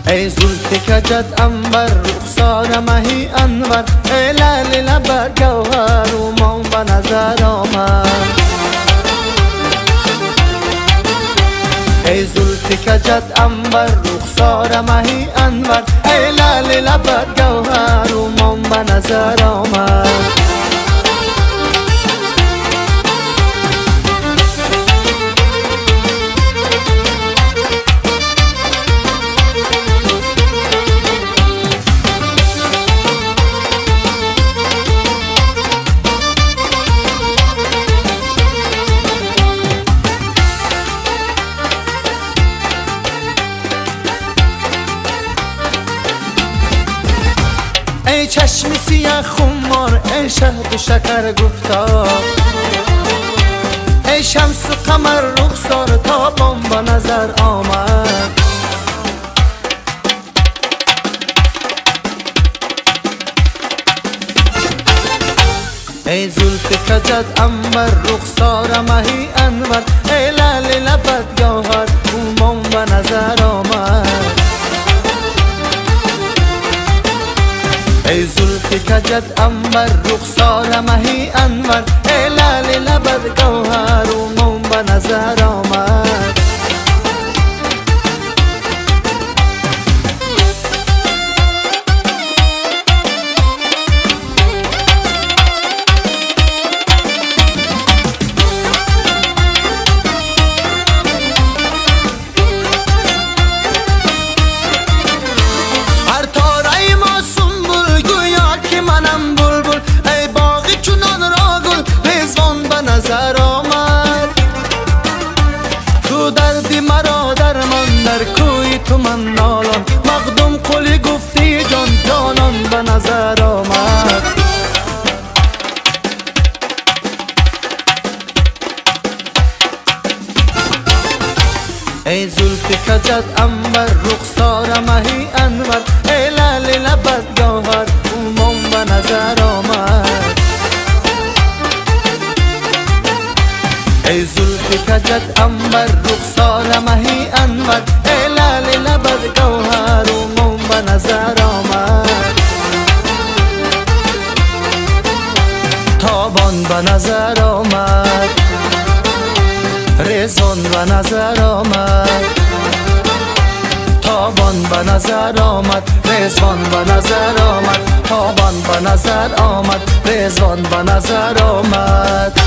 ای زلف کجت انبر رخسار مهی انور، ای لعل لبت گوهر اومان به نظر آمد. ای زلف کجت انبر رخسار مهی انور، ای لعل لبت گوهر اومان به نظر آمد. ای چشم سیاه خمار، ای شهد و شکر گفتار، ای شمس و قمر رخسار تابان به نظر آمد. ای زلف کجت انبر رخسار مهی انور، ای لعل لبت گوهر اومان به نظر آمد. ای زلف کجت انبر رخسار مهی انور، ای لعل لبت گوهر اومان به نظر آمد. تو دردی مرا درمان در کوی تو من نالان، مخدوم قلی گفتی جان جانان به نظر آمد. ای زلف کجت انبر رخسار مهی انور، ای لعل لبت گوهر اومان به نظر آمد. ای زلف کجت انبر رخسار مهی انور، ای لعل لبت گوهر اومان به نظر آمد. تابان به نظر آمد، رضوان به نظر آمد. تابان به نظر آمد، رضوان به نظر آمد. تابان به نظر آمد، رضوان به نظر آمد.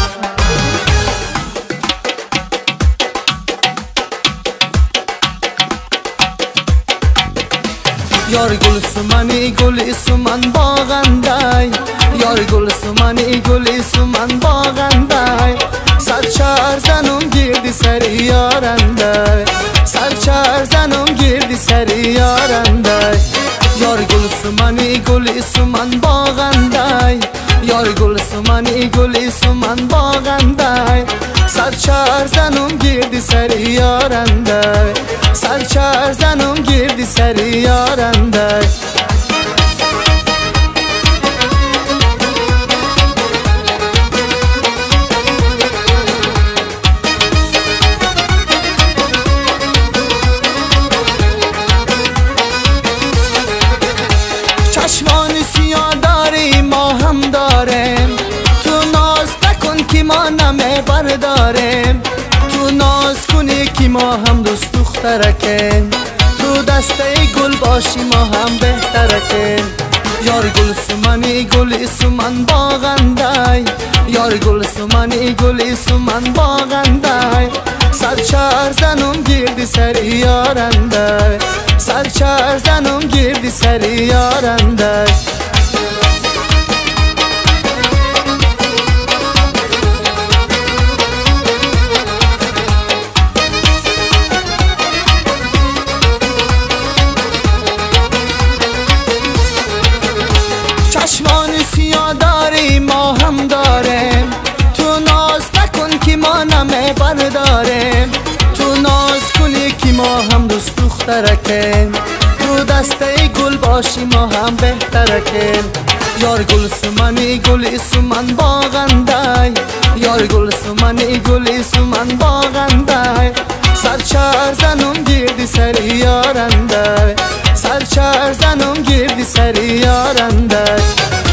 یار گل سمنی گل سمن باغندای، یار گل سمنی گل سمن باغندای. سرچار زنم گردی سری یارندای، سرچار زنم گردی سری یارندای. یار گل سمنی گل سمن باغندای، یار گل سمنی گل سمن باغندای. سرچار زنم گردی سری یارندای، سرچار زنم گردی سری یارندای. چشمان سیاه داری ما هم داریم، تو ناز نکن که ما نمی برداریم. تو ناز کنی که ما هم دوست دخترکیم، تو دسته گل باشی ما هم بهترکیم. یار گل سمنی گل سمن باغندای، یار گل سمنی گل سمن باغندای. سرچار زنم گردی سری یارندای، سرچار زنم گردی سری یارندای. چشمان سیاه داری ما هم داریم، تو ناز نکن که ما نمی برداریم. تو ناز کنی که ما هم دوست دخترکیم، تو دسته گل باشی ما هم بهترکیم. یار گل سمنی گل سمن باغندای، یار گل سمنی گل سمن باغندای. سرچار زنم گردی سری یارندای، سرچر زنم گردی سری یارنده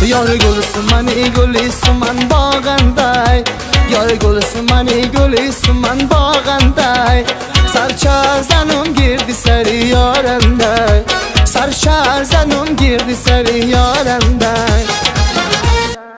یار گلسم منی گلیسم من باغنده یار گلسم منی گلیسم من باغنده سرچر زنم گردی سری یارنده سرچر زنم گردی سری یارنده